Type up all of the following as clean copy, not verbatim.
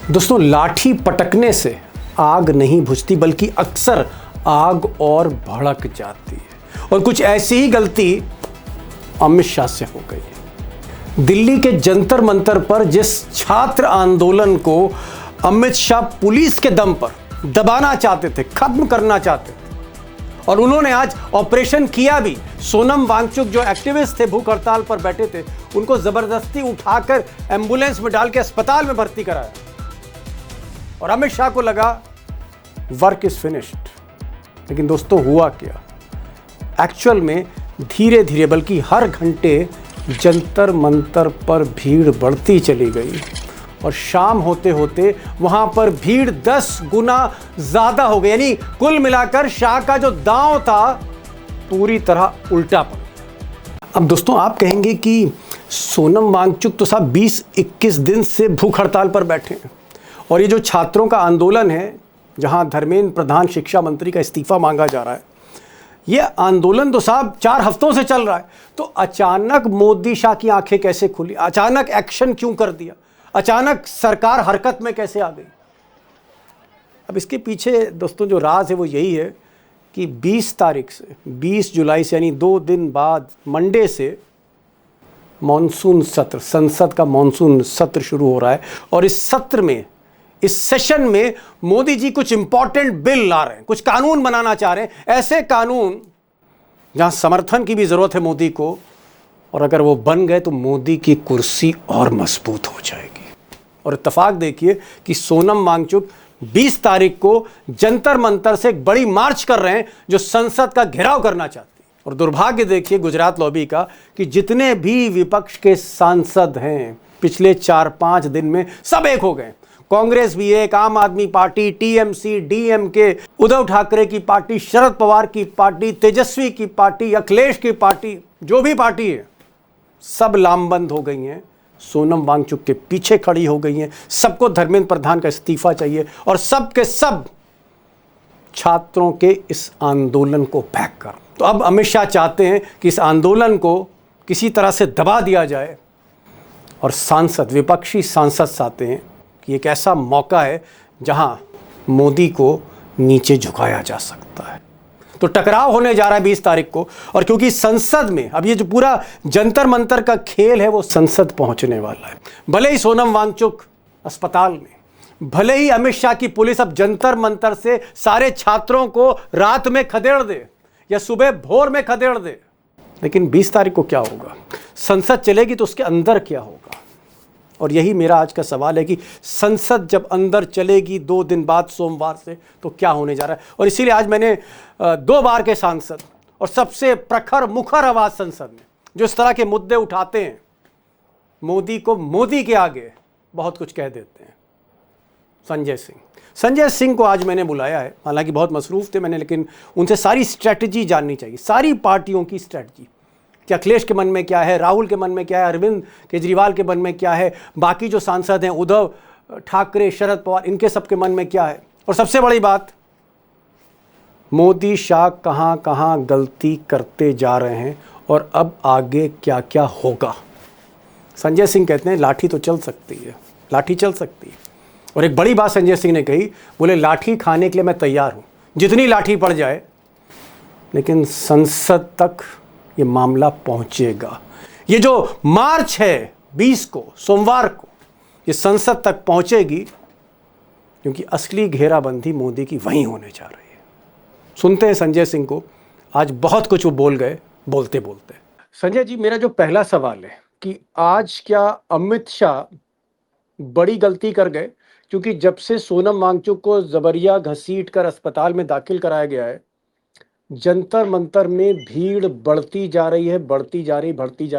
दोस्तों, लाठी पटकने से आग नहीं बुझती, बल्कि अक्सर आग और भड़क जाती है। और कुछ ऐसी ही गलती अमित शाह से हो गई है। दिल्ली के जंतर मंतर पर जिस छात्र आंदोलन को अमित शाह पुलिस के दम पर दबाना चाहते थे, खत्म करना चाहते थे, और उन्होंने आज ऑपरेशन किया भी। सोनम वांगचुक जो एक्टिविस्ट थे, भूख हड़ताल पर बैठे थे, उनको जबरदस्ती उठाकर एम्बुलेंस में डाल के अस्पताल में भर्ती कराया। और अमित शाह को लगा वर्क इज फिनिश्ड। लेकिन दोस्तों, हुआ क्या? एक्चुअल में धीरे धीरे, बल्कि हर घंटे जंतर मंतर पर भीड़ बढ़ती चली गई, और शाम होते होते वहां पर भीड़ 10 गुना ज्यादा हो गई। यानी कुल मिलाकर शाह का जो दांव था पूरी तरह उल्टा पड़ गया। अब दोस्तों, आप कहेंगे कि सोनम वांगचुक तो साहब 20-21 दिन से भूख हड़ताल पर बैठे हैं, और ये जो छात्रों का आंदोलन है, जहां धर्मेंद्र प्रधान शिक्षा मंत्री का इस्तीफा मांगा जा रहा है, ये आंदोलन तो साहब 4 हफ्तों से चल रहा है। तो अचानक मोदी शाह की आंखें कैसे खुली? अचानक एक्शन क्यों कर दिया? अचानक सरकार हरकत में कैसे आ गई? अब इसके पीछे दोस्तों जो राज है वो यही है कि 20 तारीख से, 20 जुलाई से, यानी 2 दिन बाद, मंडे से मॉनसून सत्र, संसद का मॉनसून सत्र शुरू हो रहा है। और इस सत्र में, इस सेशन में मोदी जी कुछ इंपॉर्टेंट बिल ला रहे हैं, कुछ कानून बनाना चाह रहे हैं। ऐसे कानून जहां समर्थन की भी जरूरत है मोदी को, और अगर वो बन गए तो मोदी की कुर्सी और मजबूत हो जाएगी। और इत्तेफाक देखिए कि सोनम वांगचुक 20 तारीख को जंतर मंतर से एक बड़ी मार्च कर रहे हैं, जो संसद का घेराव करना चाहती है। और दुर्भाग्य देखिए गुजरात लॉबी का कि जितने भी विपक्ष के सांसद हैं, पिछले 4-5 दिन में सब एक हो गए। कांग्रेस भी एक, आम आदमी party, TMC, DMK, Uddhav Thackeray की पार्टी, शरद पवार की पार्टी, तेजस्वी की पार्टी, अखिलेश की पार्टी, जो भी पार्टी है, सब लामबंद हो गई हैं, सोनम वांगचुक के पीछे खड़ी हो गई हैं। सबको धर्मेंद्र प्रधान का इस्तीफा चाहिए, और सब के सब छात्रों के इस आंदोलन को बैक कर। तो अब अमित शाह चाहते हैं कि इस आंदोलन को किसी तरह से दबा दिया जाए, और सांसद, विपक्षी सांसद चाहते हैं कि एक ऐसा मौका है जहां मोदी को नीचे झुकाया जा सकता है। तो टकराव होने जा रहा है 20 तारीख को, और क्योंकि संसद में अब ये जो पूरा जंतर मंतर का खेल है वो संसद पहुंचने वाला है। भले ही सोनम वांगचुक अस्पताल में, भले ही अमित शाह की पुलिस अब जंतर मंतर से सारे छात्रों को रात में खदेड़ दे या सुबह भोर में खदेड़ दे, लेकिन 20 तारीख को क्या होगा? संसद चलेगी तो उसके अंदर क्या होगा? और यही मेरा आज का सवाल है कि संसद जब अंदर चलेगी 2 दिन बाद, सोमवार से, तो क्या होने जा रहा है? और इसीलिए आज मैंने 2 बार के सांसद और सबसे प्रखर मुखर आवाज संसद में जो इस तरह के मुद्दे उठाते हैं, मोदी को मोदी के आगे बहुत कुछ कह देते हैं। संजय सिंह को आज मैंने बुलाया है। हालांकि बहुत मसरूफ थे मैंने, लेकिन उनसे सारी स्ट्रैटेजी जाननी चाहिए, सारी पार्टियों की स्ट्रैटेजी, कि अखिलेश के मन में क्या है, राहुल के मन में क्या है, अरविंद केजरीवाल के मन में क्या है, बाकी जो सांसद हैं, उद्धव ठाकरे, शरद पवार, इनके सबके मन में क्या है। और सबसे बड़ी बात, मोदी शाह कहां कहां गलती करते जा रहे हैं, और अब आगे क्या क्या होगा। संजय सिंह कहते हैं लाठी तो चल सकती है, लाठी चल सकती है। और एक बड़ी बात संजय सिंह ने कही, बोले लाठी खाने के लिए मैं तैयार हूं, जितनी लाठी पड़ जाए, लेकिन संसद तक ये मामला पहुंचेगा। ये जो मार्च है 20 को, सोमवार को, ये संसद तक पहुंचेगी, क्योंकि असली घेराबंदी मोदी की वहीं होने जा रही है। सुनते हैं संजय सिंह को। आज बहुत कुछ वो बोल गए बोलते बोलते। संजय जी, मेरा जो पहला सवाल है कि आज क्या अमित शाह बड़ी गलती कर गए? क्योंकि जब से सोनम वांगचुक को जबरिया घसीट कर अस्पताल में दाखिल कराया गया है, जंतर मंतर में भीड़ बढ़ती जा रही है, बढ़ती जा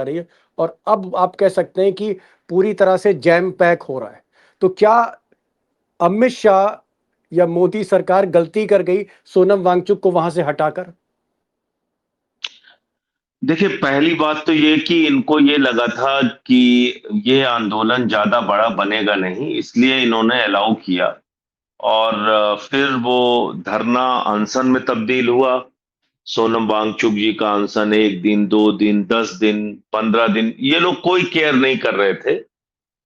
रही है, और अब आप कह सकते हैं कि पूरी तरह से जैम पैक हो रहा है। तो क्या अमित शाह या मोदी सरकार गलती कर गई सोनम वांगचुक को वहां से हटाकर? देखिए, पहली बात तो ये कि इनको ये लगा था कि ये आंदोलन ज्यादा बड़ा बनेगा नहीं, इसलिए इन्होंने अलाउ किया, और फिर वो धरना अनशन में तब्दील हुआ। सोनम वांगचुक जी का अनशन 1 दिन, 2 दिन, 10 दिन, 15 दिन, ये लोग कोई केयर नहीं कर रहे थे।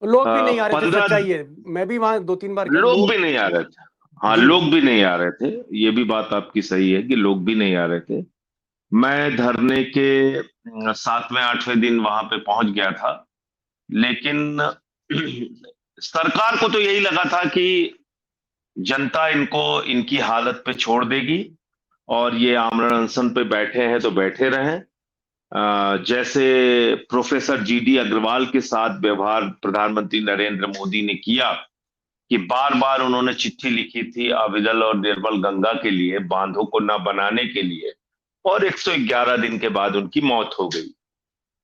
लोग भी नहीं आ रहे थे, 15 सच्चाई है। मैं भी वहां 2-3 बार गया, लोग लोग। भी नहीं आ रहे थे। हाँ, जी। लोग भी नहीं आ रहे थे। ये भी बात आपकी सही है कि लोग भी नहीं आ रहे थे। मैं धरने के 7वें 8वें दिन वहां पे पहुंच गया था। लेकिन सरकार को तो यही लगा था कि जनता इनको इनकी हालत पे छोड़ देगी और ये आमरण अनशन पे बैठे हैं तो बैठे रहें। जैसे प्रोफेसर जीडी अग्रवाल के साथ व्यवहार प्रधानमंत्री नरेंद्र मोदी ने किया कि बार बार उन्होंने चिट्ठी लिखी थी अविरल और निर्मल गंगा के लिए, बांधों को न बनाने के लिए, और 111 दिन के बाद उनकी मौत हो गई।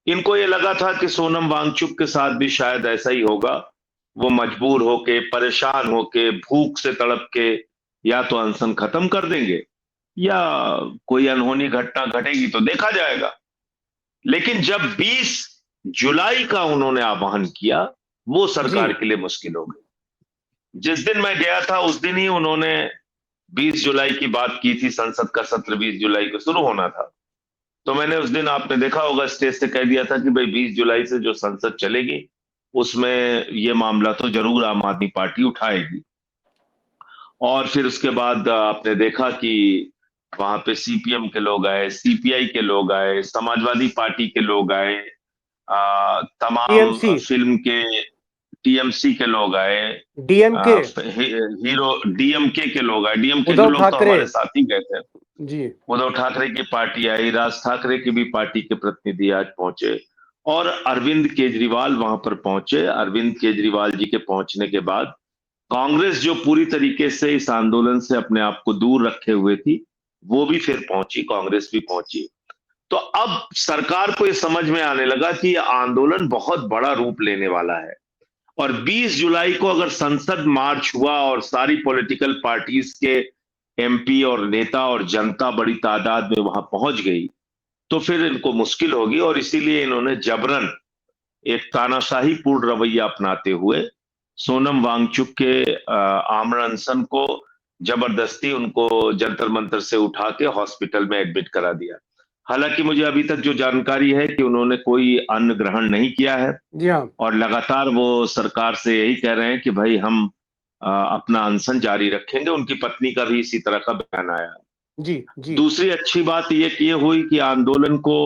इनको ये लगा था कि सोनम वांगचुक के साथ भी शायद ऐसा ही होगा। वो मजबूर होके, परेशान होके, भूख से तड़प के या तो अनशन खत्म कर देंगे या कोई अनहोनी घटना घटेगी तो देखा जाएगा। लेकिन जब 20 जुलाई का उन्होंने आह्वान किया, वो जी। सरकार के लिए मुश्किल हो गई। जिस दिन मैं गया था उस दिन ही उन्होंने 20 जुलाई की बात की थी। संसद का सत्र 20 जुलाई को शुरू होना था। तो मैंने उस दिन, आपने देखा होगा, स्टेज से कह दिया था कि भाई 20 जुलाई से जो संसद चलेगी उसमें ये मामला तो जरूर आम आदमी पार्टी उठाएगी। और फिर उसके बाद आपने देखा कि वहां पे सीपीएम के लोग आए, सीपीआई के लोग आए, समाजवादी पार्टी के लोग आए, तमाम टीएमसी, फिल्म के, टीएमसी के लोग आए, डीएमके, हीरो डीएमके के लोग आए। डीएमके के उद्धव लोग तो ठाकरे। हमारे साथ ही गए थे। जी। उद्धव ठाकरे की पार्टी आई, राज ठाकरे की भी पार्टी के प्रतिनिधि आज पहुंचे और अरविंद केजरीवाल वहां पर पहुंचे। अरविंद केजरीवाल जी के पहुंचने के बाद कांग्रेस, जो पूरी तरीके से इस आंदोलन से अपने आप को दूर रखे हुए थी, वो भी फिर पहुंची, कांग्रेस भी पहुंची। तो अब सरकार को यह समझ में आने लगा कि यह आंदोलन बहुत बड़ा रूप लेने वाला है और 20 जुलाई को अगर संसद मार्च हुआ और सारी पॉलिटिकल पार्टीज के एमपी और नेता और जनता बड़ी तादाद में वहां पहुंच गई तो फिर इनको मुश्किल होगी। और इसीलिए इन्होंने जबरन एक तानाशाही पूर्ण रवैया अपनाते हुए सोनम वांगचुक के आमरण अनशन को जबरदस्ती उनको जंतर मंतर से उठा के हॉस्पिटल में एडमिट करा दिया। हालांकि मुझे अभी तक जो जानकारी है कि उन्होंने कोई अन्न ग्रहण नहीं किया है जी हाँ। और लगातार वो सरकार से यही कह रहे हैं कि भाई हम अपना अनशन जारी रखेंगे। उनकी पत्नी का भी इसी तरह का बयान आया है। जी। जी। दूसरी अच्छी बात ये हुई कि आंदोलन को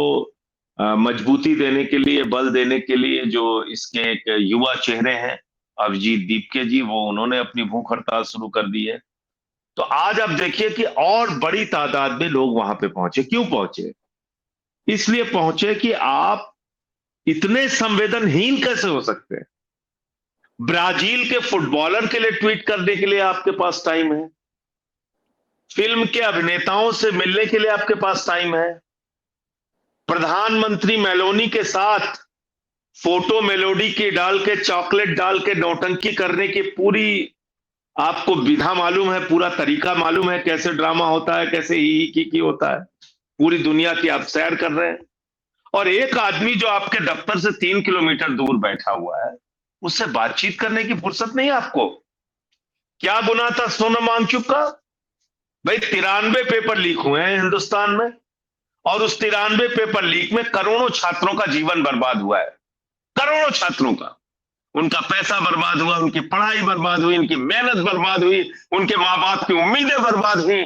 मजबूती देने के लिए, बल देने के लिए जो इसके एक युवा चेहरे हैं, अभिजीत दीपके जी, वो उन्होंने अपनी भूख हड़ताल शुरू कर दी है। तो आज आप देखिए कि और बड़ी तादाद में लोग वहां पे पहुंचे। क्यों पहुंचे? इसलिए पहुंचे कि आप इतने संवेदनहीन कैसे हो सकते हैं? ब्राजील के फुटबॉलर के लिए ट्वीट करने के लिए आपके पास टाइम है, फिल्म के अभिनेताओं से मिलने के लिए आपके पास टाइम है, प्रधानमंत्री मेलोनी के साथ फोटो मेलोडी की डाल के, चॉकलेट डाल के नौटंकी करने की पूरी आपको विधा मालूम है, पूरा तरीका मालूम है, कैसे ड्रामा होता है, कैसे ही की होता है। पूरी दुनिया की आप सैर कर रहे हैं और एक आदमी जो आपके दफ्तर से 3 किलोमीटर दूर बैठा हुआ है, उससे बातचीत करने की फुर्सत नहीं आपको। क्या गुनाह था सोनम वांगचुक का? भाई 93 पेपर लीक हुए हैं हिंदुस्तान में और उस 93 पेपर लीक में करोड़ों छात्रों का जीवन बर्बाद हुआ है। करोड़ों छात्रों का, उनका पैसा बर्बाद हुआ, उनकी पढ़ाई बर्बाद हुई, उनकी मेहनत बर्बाद हुई, उनके मां बाप की उम्मीदें बर्बाद हुई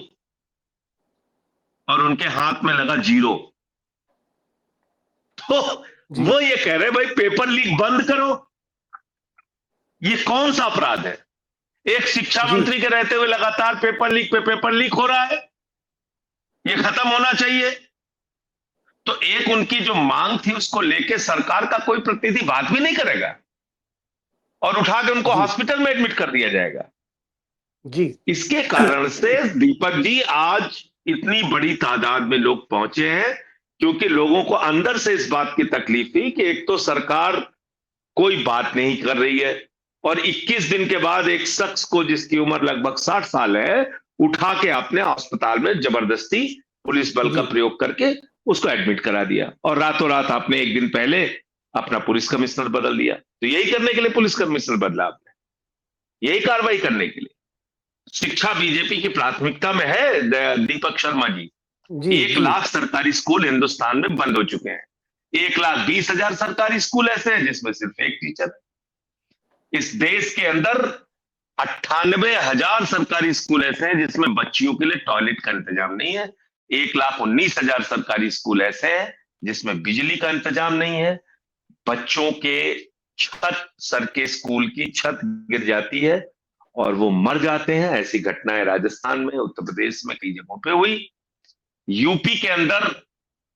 और उनके हाथ में लगा जीरो। तो वो ये कह रहे भाई पेपर लीक बंद करो। ये कौन सा अपराध है? एक शिक्षा मंत्री के रहते हुए लगातार पेपर लीक पे पेपर लीक हो रहा है। ये खत्म होना चाहिए। तो एक उनकी जो मांग थी उसको लेके सरकार का कोई प्रतिनिधि बात भी नहीं करेगा और उठा के उनको हॉस्पिटल में एडमिट कर दिया जाएगा। जी। इसके कारण से दीपक जी आज इतनी बड़ी तादाद में लोग पहुंचे हैं क्योंकि लोगों को अंदर से इस बात की तकलीफ थी कि एक तो सरकार कोई बात नहीं कर रही है और 21 दिन के बाद एक शख्स को जिसकी उम्र लगभग 60 साल है उठा के आपने अस्पताल में जबरदस्ती पुलिस बल का प्रयोग करके उसको एडमिट करा दिया और रातों रात आपने एक दिन पहले अपना पुलिस कमिश्नर बदल दिया। तो यही करने के लिए पुलिस कमिश्नर बदला आपने, यही कार्रवाई करने के लिए। शिक्षा बीजेपी की प्राथमिकता में है दीपक शर्मा जी। 1 लाख सरकारी स्कूल हिंदुस्तान में बंद हो चुके हैं। 1,20,000 सरकारी स्कूल ऐसे हैं जिसमें सिर्फ एक टीचर है। इस देश के अंदर 98,000 सरकारी स्कूल ऐसे हैं जिसमें बच्चियों के लिए टॉयलेट का इंतजाम नहीं है। 1,19,000 सरकारी स्कूल ऐसे हैं जिसमें बिजली का इंतजाम नहीं है। बच्चों के छत सर के स्कूल की छत गिर जाती है और वो मर जाते हैं। ऐसी घटनाएं राजस्थान में, उत्तर प्रदेश में कई जगहों पे हुई। यूपी के अंदर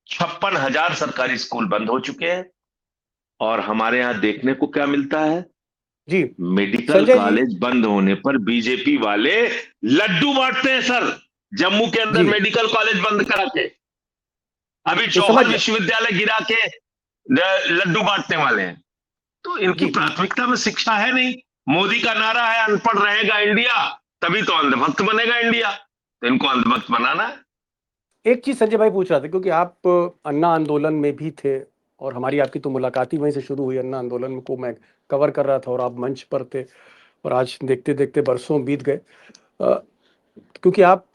56,000 सरकारी स्कूल बंद हो चुके हैं। और हमारे यहाँ देखने को क्या मिलता है? जी मेडिकल संजय जी। कॉलेज बंद होने पर बीजेपी वाले लड्डू बांटते हैं सर। जम्मू के अंदर जी मेडिकल कॉलेज बंद करा के अभी ये समझ चौहान गया। विश्वविद्यालय गिरा के लड्डू बांटने वाले हैं। तो इनकी जी प्राथमिकता में शिक्षा है नहीं। मोदी का नारा है अनपढ़ रहेगा इंडिया, तभी तो अंधभक्त बनेगा इंडिया। तो इनको अंधभक्त बनाना है। एक चीज संजय भाई पूछ रहा था, क्योंकि आप अन्ना आंदोलन में भी थे और हमारी आपकी तो मुलाकात ही वहीं से शुरू हुई। अन्ना आंदोलन को मैं कवर कर रहा था और आप मंच पर थे, और आज देखते देखते बरसों बीत गए। क्योंकि आप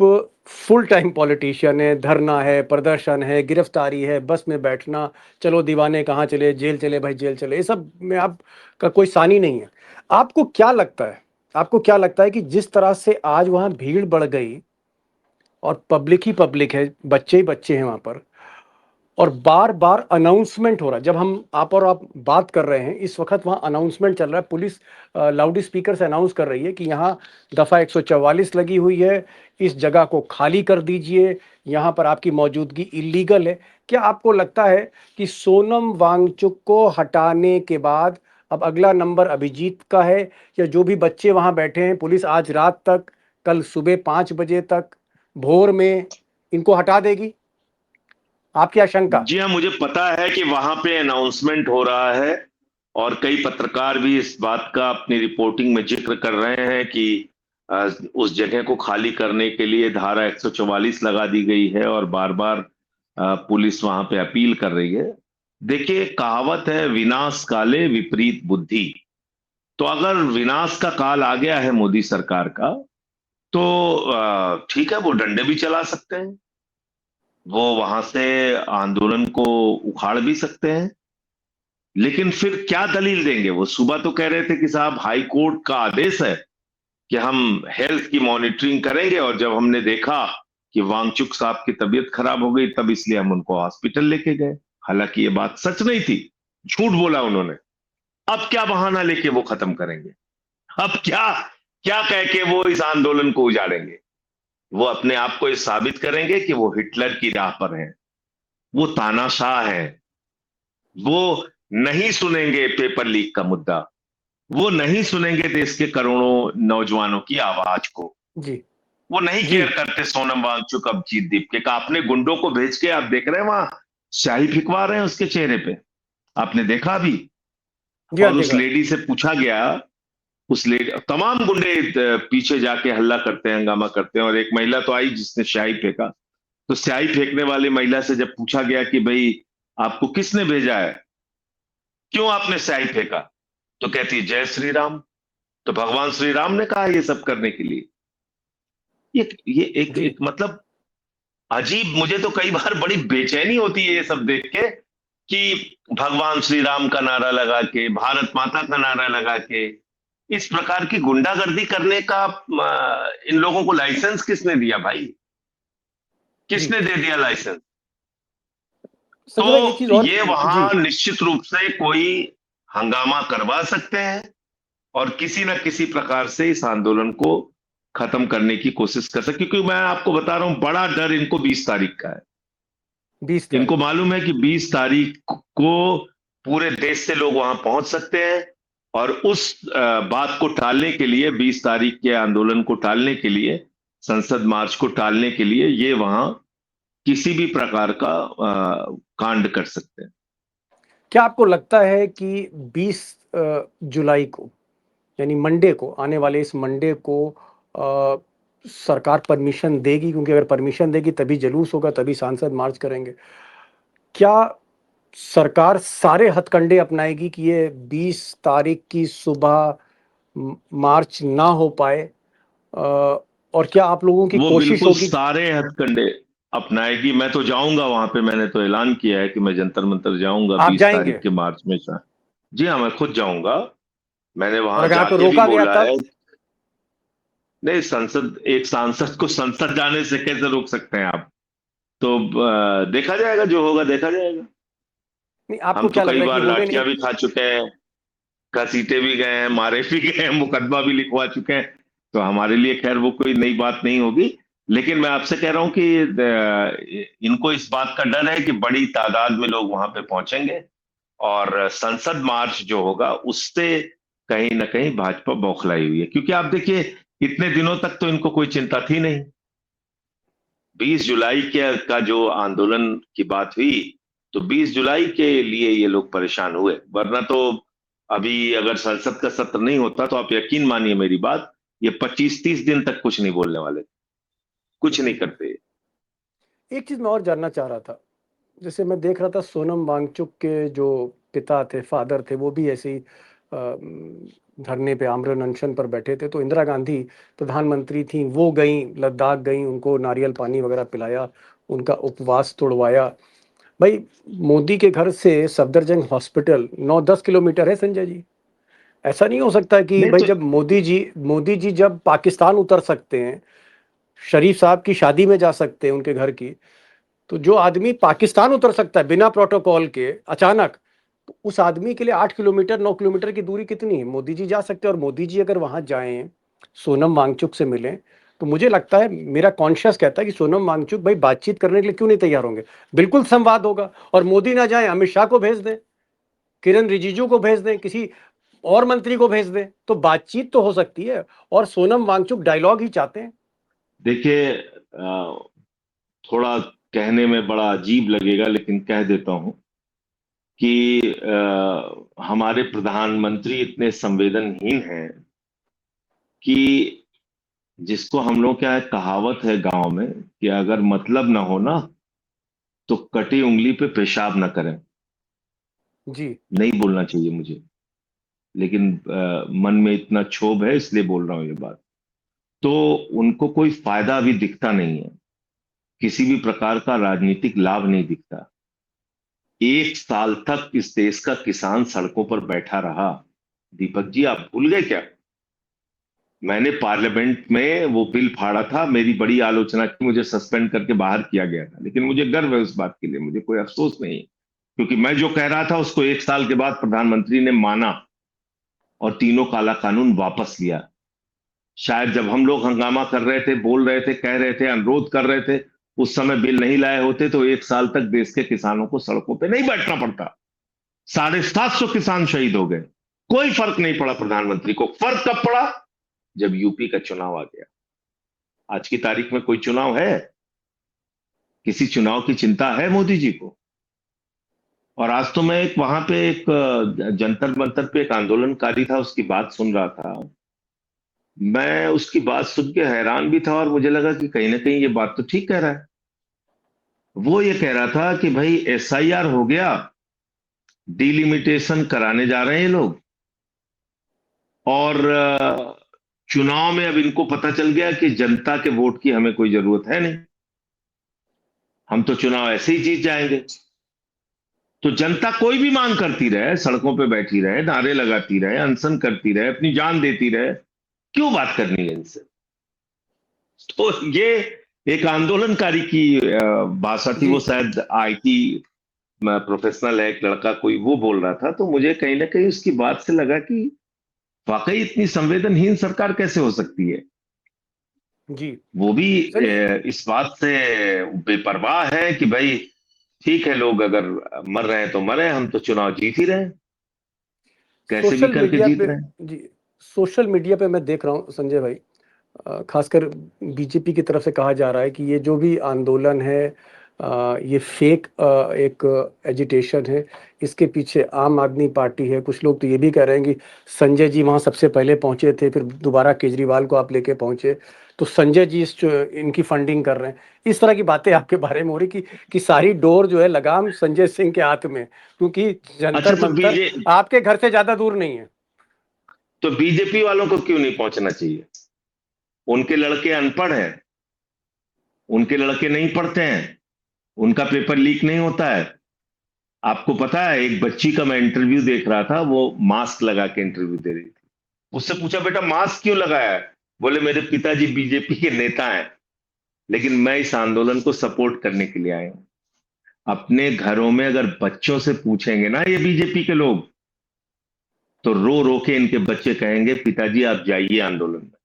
फुल टाइम पॉलिटिशियन है, धरना है, प्रदर्शन है, गिरफ्तारी है, बस में बैठना, चलो दीवाने कहाँ चले, जेल चले भाई जेल चले, ये सब में आपका कोई सानी नहीं है। आपको क्या लगता है, आपको क्या लगता है कि जिस तरह से आज वहाँ भीड़ बढ़ गई और पब्लिक ही पब्लिक है, बच्चे ही बच्चे हैं वहाँ पर, और बार बार अनाउंसमेंट हो रहा है, जब हम आप बात कर रहे हैं इस वक्त वहाँ अनाउंसमेंट चल रहा है, पुलिस लाउड स्पीकर से अनाउंस कर रही है कि यहाँ दफ़ा 144 लगी हुई है, इस जगह को खाली कर दीजिए, यहाँ पर आपकी मौजूदगी इलीगल है। क्या आपको लगता है कि सोनम वांगचुक को हटाने के बाद अब अगला नंबर अभिजीत का है, या जो भी बच्चे वहाँ बैठे हैं, पुलिस आज रात तक, कल सुबह 5 बजे तक, भोर में इनको हटा देगी? आपकी आशंका? जी हाँ, मुझे पता है कि वहां पे अनाउंसमेंट हो रहा है और कई पत्रकार भी इस बात का अपनी रिपोर्टिंग में जिक्र कर रहे हैं कि उस जगह को खाली करने के लिए धारा 144 लगा दी गई है और बार बार पुलिस वहां पे अपील कर रही है। देखिए, कहावत है विनाश काले विपरीत बुद्धि। तो अगर विनाश का काल आ गया है मोदी सरकार का, तो ठीक है, वो डंडे भी चला सकते हैं, वो वहां से आंदोलन को उखाड़ भी सकते हैं। लेकिन फिर क्या दलील देंगे? वो सुबह तो कह रहे थे कि साहब हाई कोर्ट का आदेश है कि हम हेल्थ की मॉनिटरिंग करेंगे, और जब हमने देखा कि वांगचुक साहब की तबीयत खराब हो गई तब इसलिए हम उनको हॉस्पिटल लेके गए। हालांकि ये बात सच नहीं थी, झूठ बोला उन्होंने। अब क्या बहाना लेके वो खत्म करेंगे? अब क्या क्या कह के वो इस आंदोलन को उजाड़ेंगे? वो अपने आप को ये साबित करेंगे कि वो हिटलर की राह पर हैं, वो तानाशाह हैं, वो नहीं सुनेंगे पेपर लीक का मुद्दा, वो नहीं सुनेंगे देश के करोड़ों नौजवानों की आवाज को, जी वो नहीं जी केयर करते सोनम वांगचुक अभिजीत दीप के। आपने गुंडों को भेज के आप देख रहे हैं वहां स्याही फिकवा रहे हैं उसके चेहरे पे, आपने देखा अभी। जी, हाँ और उस देखा। लेडी से पूछा गया, उस लेडी, तमाम गुंडे पीछे जाके हल्ला करते हैं, हंगामा करते हैं, और एक महिला तो आई जिसने स्याही फेंका। तो स्याही फेंकने वाली महिला से जब पूछा गया कि भाई आपको किसने भेजा है, क्यों आपने स्याही फेंका, तो कहती है जय श्री राम। तो भगवान श्री राम ने कहा ये सब करने के लिए। ये एक जी मतलब अजीब, मुझे तो कई बार बड़ी बेचैनी होती है ये सब देख के कि भगवान श्री राम का नारा लगा के, भारत माता का नारा लगा के इस प्रकार की गुंडागर्दी करने का इन लोगों को लाइसेंस किसने दिया भाई? जी किसने दे दिया लाइसेंस? संजय भाई, एक चीज तो और। ये जी वहां निश्चित रूप से कोई हंगामा करवा सकते हैं और किसी न किसी प्रकार से इस आंदोलन को खत्म करने की कोशिश कर सकते, क्योंकि मैं आपको बता रहा हूं बड़ा डर इनको 20 तारीख का है। 20 तारीख। इनको मालूम है कि 20 तारीख को पूरे देश से लोग वहां पहुंच सकते हैं, और उस बात को टालने के लिए, 20 तारीख के आंदोलन को टालने के लिए, संसद मार्च को टालने के लिए ये वहां किसी भी प्रकार का कांड कर सकते हैं। क्या आपको लगता है कि 20 जुलाई को, यानी मंडे को, आने वाले इस मंडे को सरकार परमिशन देगी? क्योंकि अगर परमिशन देगी तभी जुलूस होगा, तभी सांसद मार्च करेंगे। क्या सरकार सारे हथकंडे अपनाएगी कि ये 20 तारीख की सुबह मार्च ना हो पाए? और क्या आप लोगों की वो कोशिश बिल्कुल होगी? सारे हथकंडे अपनाएगी। मैं तो जाऊंगा वहां पे, मैंने तो ऐलान किया है कि मैं जंतर मंतर जाऊंगा आप 20 तारीख जाएंगे? के मार्च में। जी हाँ, मैं खुद जाऊंगा। मैंने और वहां अगर आपको जाके भी रोका गया बोला तब? है। नहीं, संसद, एक सांसद को संसद जाने से कैसे रोक सकते हैं आप? तो देखा जाएगा, जो होगा देखा जाएगा। नहीं, हम आपको तो क्या लग कई रहा है कि बार इन्होंने नहीं? लाठियां भी खा चुके हैं, घसीटे भी गए हैं, मारे भी गए हैं, मुकदमा भी लिखवा चुके हैं। तो हमारे लिए खैर वो कोई नई बात नहीं होगी। लेकिन मैं आपसे कह रहा हूं कि इनको इस बात का डर है कि बड़ी तादाद में लोग वहां पे पहुंचेंगे, और संसद मार्च जो होगा उससे कहीं ना कहीं भाजपा बौखलाई हुई है। क्योंकि आप देखिए, इतने दिनों तक तो इनको कोई चिंता थी नहीं। 20 जुलाई के का जो आंदोलन की बात हुई, तो 20 जुलाई के लिए ये लोग परेशान हुए, वरना तो अभी अगर संसद का सत्र नहीं होता तो आप यकीन मानिए मेरी बात, ये 25-30 दिन तक कुछ नहीं बोलने वाले, कुछ नहीं जी। करते। एक चीज मैं और जानना चाह रहा था। जैसे मैं देख रहा था, सोनम वांगचुक के जो पिता थे, फादर थे, वो भी ऐसे ही धरने पे, आमरण अनशन पर बैठे थे। तो इंदिरा गांधी प्रधानमंत्री थी, वो गई, लद्दाख गई, उनको नारियल पानी वगैरह पिलाया, उनका उपवास तोड़वाया। भाई, मोदी के घर से सफदरजंग हॉस्पिटल 9-10 किलोमीटर है संजय जी। ऐसा नहीं हो सकता कि नहीं भाई, तो जब मोदी जी जब पाकिस्तान उतर सकते हैं, शरीफ साहब की शादी में जा सकते हैं उनके घर की, तो जो आदमी पाकिस्तान उतर सकता है बिना प्रोटोकॉल के अचानक, तो उस आदमी के लिए 8 किलोमीटर 9 किलोमीटर की दूरी कितनी है? मोदी जी जा सकते हैं। और मोदी जी अगर वहां जाएं, सोनम वांगचुक से मिलें, तो मुझे लगता है, मेरा कॉन्शियस कहता है कि सोनम वांगचुक भाई बातचीत करने के लिए क्यों नहीं तैयार होंगे? बिल्कुल संवाद होगा। और मोदी ना जाए, अमित शाह को भेज दें, किरण रिजिजू को भेज दें, किसी और मंत्री को भेज दें, तो बातचीत तो हो सकती है। और सोनम वांगचुक डायलॉग ही चाहते हैं। देखिए, थोड़ा कहने में बड़ा अजीब लगेगा लेकिन कह देता हूं कि हमारे प्रधानमंत्री इतने संवेदनहीन हैं कि, जिसको हम लोग, क्या है, कहावत है गांव में कि अगर मतलब ना हो ना तो कटी उंगली पे पेशाब ना करें। जी। नहीं बोलना चाहिए मुझे, लेकिन मन में इतना क्षोभ है इसलिए बोल रहा हूं ये बात। तो उनको कोई फायदा अभी दिखता नहीं है, किसी भी प्रकार का राजनीतिक लाभ नहीं दिखता। 1 साल तक इस देश का किसान सड़कों पर बैठा रहा। दीपक जी, आप भूल गए क्या? मैंने पार्लियामेंट में वो बिल फाड़ा था, मेरी बड़ी आलोचना की, मुझे सस्पेंड करके बाहर किया गया था, लेकिन मुझे गर्व है उस बात के लिए, मुझे कोई अफसोस नहीं है। क्योंकि मैं जो कह रहा था उसको 1 साल के बाद प्रधानमंत्री ने माना और तीनों काला कानून वापस लिया। शायद जब हम लोग हंगामा कर रहे थे, बोल रहे थे, कह रहे थे, अनुरोध कर रहे थे, उस समय बिल नहीं लाए होते तो 1 साल तक देश के किसानों को सड़कों पे नहीं बैठना पड़ता। 750 किसान शहीद हो गए, कोई फर्क नहीं पड़ा प्रधानमंत्री को। फर्क कब पड़ा? जब यूपी का चुनाव आ गया। आज की तारीख में कोई चुनाव है? किसी चुनाव की चिंता है मोदी जी को? और आज तो मैं एक वहां पे एक जंतर मंतर पे एक आंदोलनकारी था, उसकी बात सुन रहा था। मैं उसकी बात सुन के हैरान भी था और मुझे लगा कि कहीं ना कहीं ये बात तो ठीक कह रहा है। वो ये कह रहा था कि भाई एसआईआर हो गया, डिलिमिटेशन कराने जा रहे हैं ये लोग, और चुनाव में अब इनको पता चल गया कि जनता के वोट की हमें कोई जरूरत है नहीं, हम तो चुनाव ऐसे ही जीत जाएंगे। तो जनता कोई भी मांग करती रहे, सड़कों पे बैठी रहे, नारे लगाती रहे, अनशन करती रहे, अपनी जान देती रहे, क्यों बात करनी है इनसे? तो ये एक आंदोलनकारी की भाषा थी। जी। वो शायद आईटी प्रोफेशनल है, एक लड़का कोई, वो बोल रहा था। तो मुझे कहीं ना कहीं उसकी बात से लगा कि वाकई इतनी संवेदनहीन सरकार कैसे हो सकती है। जी। वो भी चलिए। इस बात से बेपरवाह है कि भाई ठीक है, लोग अगर मर रहे हैं तो मरे, हम तो चुनाव जीत ही रहे हैं, कैसे भी सोशल करके मीडिया जीत पे, रहे हैं। जी, सोशल मीडिया पे मैं देख रहा हूँ संजय भाई, खासकर बीजेपी की तरफ से कहा जा रहा है कि ये जो भी आंदोलन है, ये फेक एक एजिटेशन है, इसके पीछे आम आदमी पार्टी है। कुछ लोग तो ये भी कह रहे हैं कि संजय जी वहाँ सबसे पहले पहुँचे थे, फिर दोबारा केजरीवाल को आप लेके पहुँचे, तो संजय जी इनकी फंडिंग कर रहे हैं। इस तरह की बातें आपके बारे में हो रही कि सारी डोर जो है लगाम संजय सिंह के हाथ में, क्योंकि अच्छा, जंतर तो मंतर आपके घर से ज्यादा दूर नहीं है। बीजेपी वालों को क्यों नहीं पहुंचना चाहिए? उनके लड़के अनपढ़ हैं, उनके लड़के नहीं पढ़ते हैं, उनका पेपर लीक नहीं होता है। आपको पता है, एक बच्ची का मैं इंटरव्यू देख रहा था, वो मास्क लगा के इंटरव्यू दे रही थी। उससे पूछा बेटा मास्क क्यों लगाया है? बोले मेरे पिताजी बीजेपी के नेता हैं, लेकिन मैं इस आंदोलन को सपोर्ट करने के लिए आया हूं। अपने घरों में अगर बच्चों से पूछेंगे ना ये बीजेपी के लोग, तो रो रो के इनके बच्चे कहेंगे पिताजी आप जाइए आंदोलन में।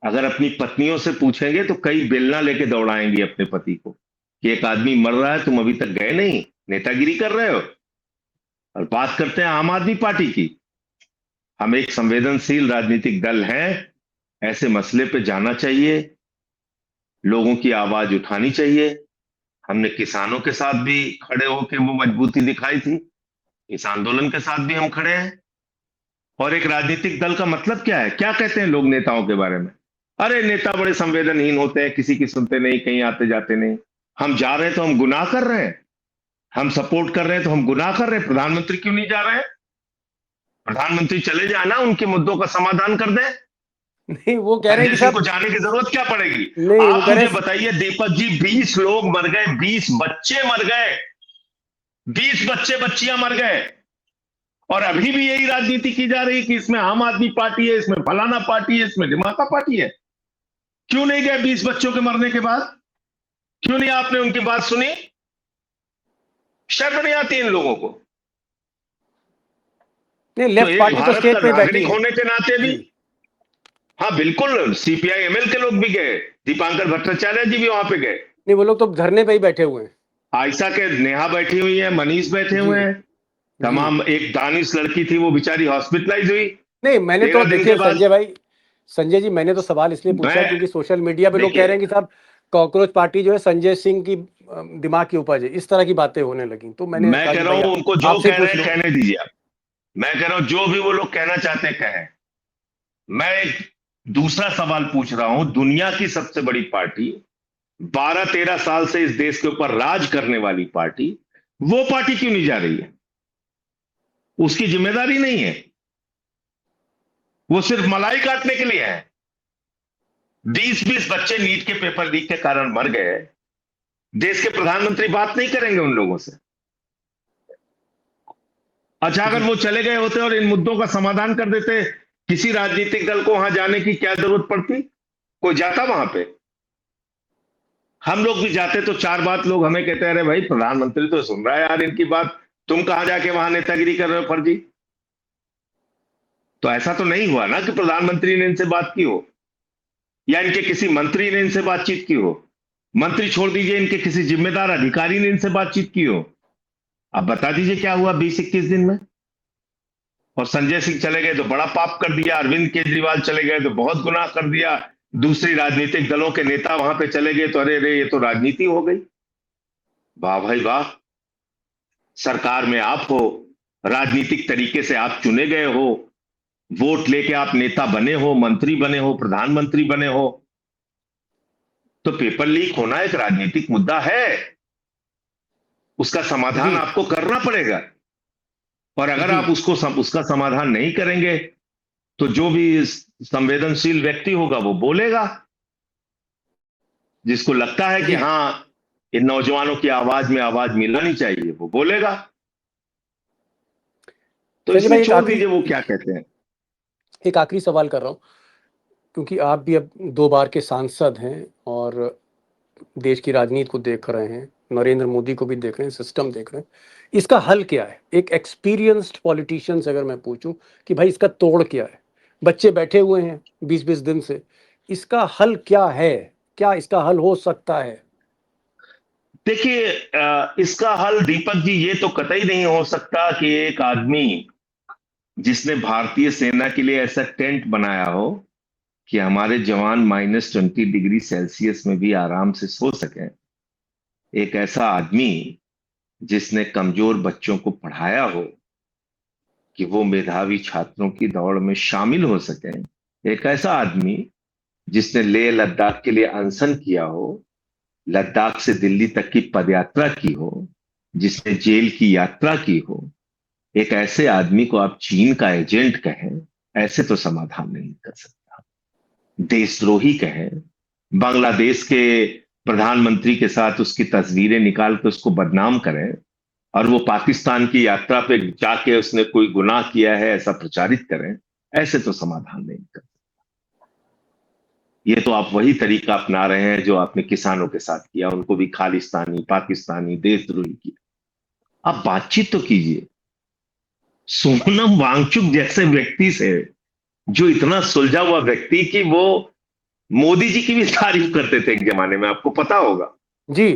अगर अपनी पत्नियों से पूछेंगे तो कई बेलना लेके दौड़ाएंगी अपने पति को कि एक आदमी मर रहा है, तुम अभी तक गए नहीं, नेतागिरी कर रहे हो। और बात करते हैं आम आदमी पार्टी की। हम एक संवेदनशील राजनीतिक दल हैं, ऐसे मसले पे जाना चाहिए, लोगों की आवाज उठानी चाहिए। हमने किसानों के साथ भी खड़े होकर वो मजबूती दिखाई थी, इस आंदोलन के साथ भी हम खड़े हैं। और एक राजनीतिक दल का मतलब क्या है? क्या कहते हैं लोग नेताओं के बारे में? अरे नेता बड़े संवेदनहीन होते हैं, किसी की सुनते नहीं, कहीं आते जाते नहीं। हम जा रहे हैं तो हम गुनाह कर रहे हैं, हम सपोर्ट कर रहे हैं तो हम गुनाह कर रहे हैं। प्रधानमंत्री क्यों नहीं जा रहे हैं? प्रधानमंत्री चले जाए ना, उनके मुद्दों का समाधान कर दें। नहीं, वो कह रहे हैं संजय कि सिंह साहब को जाने की जरूरत क्या पड़ेगी? नहीं, वो आप कह रहे मुझे बताइए दीपक जी, 20 लोग मर गए, 20 बच्चे मर गए, 20 बच्चे बच्चियां मर गए, और अभी भी यही राजनीति की जा रही है कि इसमें आम आदमी पार्टी है, इसमें फलाना पार्टी है, इसमें दिमागा पार्टी है। क्यों नहीं गए 20 बच्चों के मरने के बाद? क्यों नहीं आपने उनकी बात सुनी? शर्म नहीं आती इन लोगों को? नहीं, तो लेफ्ट एक पार्टी तो भारत स्टेज का पे बैठी नागरिक है होने के नाते भी, जी। हाँ बिल्कुल, सीपीआई एमएल के लोग भी गए, दीपांकर भट्टाचार्य जी भी वहां पे गए, नहीं, वो लोग तो धरने पे ही बैठे हुए हैं आयशा के नेहा बैठी हुई है, मनीष बैठे जी हुए हैं, जी। तमाम। एक दानिश लड़की थी, वो बेचारी हॉस्पिटलाइज हुई नहीं, मैंने तो 13 दिन देखिए के बाद। संजय भाई, संजय जी, मैंने तो सवाल इसलिए पूछा क्योंकि मैं सोशल मीडिया पे लोग कह देखिए, रहे हैं कि साहब कॉकरोच पार्टी जो है संजय सिंह की दिमाग की उपज है, इस तरह की बातें होने लगी, तो मैंने मैं कहा कह कि रहा भाई हूं उनको जो आपसे कह रहे पूछ हैं लो। कहने दीजिए आप। मैं कह रहा हूं जो भी वो लोग कहना चाहते हैं कहें। मैं एक दूसरा सवाल पूछ रहा हूं, दुनिया की सबसे बड़ी पार्टी, 12-13 साल से इस देश के ऊपर राज करने वाली पार्टी, वो पार्टी क्यों नहीं जा रही है? उसकी जिम्मेदारी नहीं है, वो सिर्फ मलाई काटने के लिए है। 20-20 बच्चे नीट के पेपर लीक के कारण मर गए, देश के प्रधानमंत्री बात नहीं करेंगे उन लोगों से? अच्छा, अगर वो चले गए होते और इन मुद्दों का समाधान कर देते, किसी राजनीतिक दल को वहां जाने की क्या जरूरत पड़ती? कोई जाता वहां पे? हम लोग भी जाते तो 4 बात लोग हमें कहते हैं, अरे भाई प्रधानमंत्री तो सुन रहा है यार इनकी बात, तुम कहां जाके वहां नेतागिरी कर रहे हो फर्जी? तो ऐसा तो नहीं हुआ ना कि प्रधानमंत्री ने इनसे बात की हो, या इनके किसी मंत्री ने इनसे बातचीत की हो। मंत्री छोड़ दीजिए, इनके किसी जिम्मेदार अधिकारी ने इनसे बातचीत की हो। अब बता दीजिए क्या हुआ 20-21 दिन में? और संजय सिंह चले गए तो बड़ा पाप कर दिया, अरविंद केजरीवाल चले गए तो बहुत गुनाह कर दिया, दूसरी राजनीतिक दलों के नेता वहां पे चले गए तो अरे रे ये तो राजनीति हो गई। वाह भाई वाह, सरकार में आप हो, राजनीतिक तरीके से आप चुने गए हो, वोट लेके आप नेता बने हो, मंत्री बने हो, प्रधानमंत्री बने हो, तो पेपर लीक होना एक राजनीतिक मुद्दा है, उसका समाधान जी आपको करना पड़ेगा। और अगर जी आप उसका समाधान नहीं करेंगे तो जो भी संवेदनशील व्यक्ति होगा वो बोलेगा, जिसको लगता है कि जी। हाँ इन नौजवानों की आवाज में आवाज मिलानी चाहिए, वो बोलेगा। तो संजय भाई इसलिए छोड़ दीजिए वो क्या कहते हैं। एक आखिरी सवाल कर रहा हूँ, क्योंकि आप भी अब 2 बार के सांसद हैं और देश की राजनीति को देख रहे हैं, नरेंद्र मोदी को भी देख रहे हैं, सिस्टम देख रहे हैं, इसका हल क्या है? एक एक्सपीरियंस्ड पॉलिटिशियन से अगर मैं पूछूं कि भाई इसका तोड़ क्या है, बच्चे बैठे हुए हैं 20-20 दिन से, इसका हल क्या है? क्या इसका हल हो सकता है? देखिए, इसका हल दीपक जी ये तो कतई नहीं हो सकता कि एक आदमी जिसने भारतीय सेना के लिए ऐसा टेंट बनाया हो कि हमारे जवान -20 डिग्री सेल्सियस में भी आराम से सो सकें, एक ऐसा आदमी जिसने कमजोर बच्चों को पढ़ाया हो कि वो मेधावी छात्रों की दौड़ में शामिल हो सके, एक ऐसा आदमी जिसने लेह लद्दाख के लिए अनशन किया हो, लद्दाख से दिल्ली तक की पदयात्रा की हो, जिसने जेल की यात्रा की हो, एक ऐसे आदमी को आप चीन का एजेंट कहें, ऐसे तो समाधान नहीं कर सकता। देशद्रोही कहें, बांग्लादेश के प्रधानमंत्री के साथ उसकी तस्वीरें निकाल कर उसको बदनाम करें, और वो पाकिस्तान की यात्रा पे जाके उसने कोई गुनाह किया है ऐसा प्रचारित करें, ऐसे तो समाधान नहीं कर। ये तो आप वही तरीका अपना रहे हैं जो आपने किसानों के साथ किया, उनको भी खालिस्तानी, पाकिस्तानी, देशद्रोही किया। आप बातचीत तो कीजिए। सोनम वांगचुक जैसे व्यक्ति से, जो इतना सुलझा हुआ व्यक्ति कि वो मोदी जी की भी तारीफ करते थे एक जमाने में, आपको पता होगा। जी।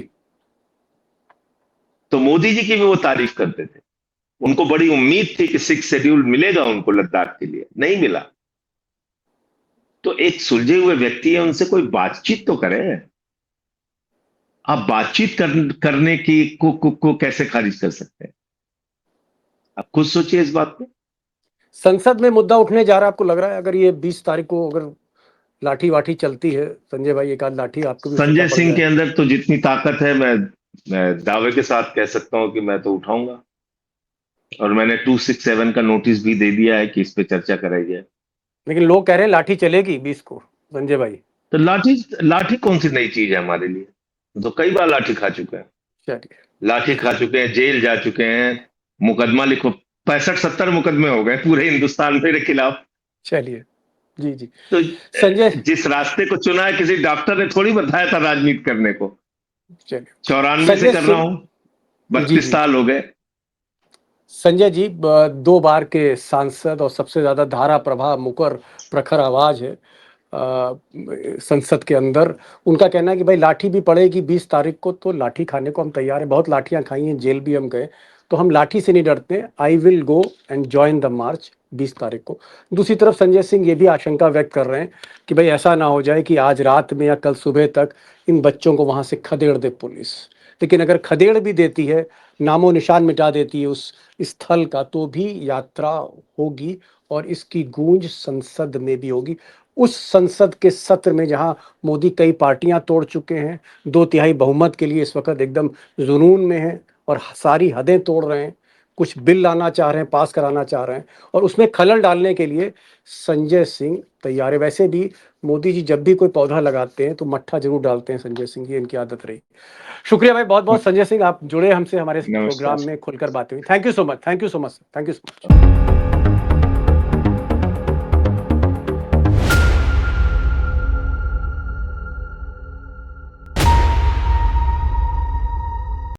तो मोदी जी की भी वो तारीफ करते थे। उनको बड़ी उम्मीद थी कि 6 शेड्यूल मिलेगा उनको लद्दाख के लिए, नहीं मिला। तो एक सुलझे हुए व्यक्ति है, उनसे कोई बातचीत तो करें। आप बातचीत करने की को कैसे खारिज कर सकते हैं? आप खुद सोचिए इस बात पे। संसद में मुद्दा उठने जा रहा है, आपको लग रहा है अगर ये 20 तारीख को अगर लाठी वाठी चलती है, संजय भाई, एक आध लाठी आपको भी सूखा संजय पड़ सिंह जाए? के अंदर तो जितनी ताकत है, मैं दावे के साथ कह सकता हूं कि मैं तो उठाऊंगा। और मैंने 267 का नोटिस भी दे दिया है कि इस पे चर्चा कराई जाए। लेकिन लोग कह रहे हैं लाठी चलेगी 20 को, संजय भाई। तो लाठी लाठी कौन सी नई चीज है हमारे लिए? तो कई बार लाठी खा चुके हैं। चलिए। लाठी खा चुके हैं, जेल जा चुके हैं, मुकदमा लिखो। 65-70 मुकदमे हो गए पूरे हिंदुस्तान मेरे खिलाफ। चलिए। जी जी। तो संजय। जिस रास्ते को चुना है, किसी डॉक्टर ने थोड़ी बताया था राजनीति करने को। चलिए। 94 से संजय कर रहा सिंह। हूं, जी 32 जी। साल हो गए। संजय जी 2 बार के सांसद और सबसे ज्यादा धारा प्रभा मुकर प्रखर आवाज है संसद के अंदर। उनका कहना है कि भाई लाठी भी पड़ेगी 20 तारीख को, तो लाठी खाने को हम तैयार हैं। बहुत लाठियां खाई हैं, जेल भी हम गए, तो हम लाठी से नहीं डरते। I will go and join the march 20 तारीख को। दूसरी तरफ संजय सिंह ये भी आशंका व्यक्त कर रहे हैं कि भाई ऐसा ना हो जाए कि आज रात में या कल सुबह तक इन बच्चों को वहां से खदेड़ दे पुलिस। लेकिन अगर खदेड़ भी देती है, नामो निशान मिटा देती है उस स्थल का, तो भी यात्रा होगी और इसकी गूंज संसद में भी होगी। उस संसद के सत्र में जहां मोदी कई पार्टियां तोड़ चुके हैं, 2/3 बहुमत के लिए इस वक्त एकदम जुनून में है और सारी हदें तोड़ रहे हैं, कुछ बिल लाना चाह रहे हैं, पास कराना चाह रहे हैं, और उसमें खलल डालने के लिए संजय सिंह तैयार है। वैसे भी मोदी जी जब भी कोई पौधा लगाते हैं तो मट्ठा जरूर डालते हैं संजय सिंह, ये इनकी आदत रही। शुक्रिया भाई, बहुत बहुत संजय सिंह, आप जुड़े हमसे हमारे नमस्कार। प्रोग्राम में, खुलकर बातें हुई। Thank you so much, thank you so much, thank you so much.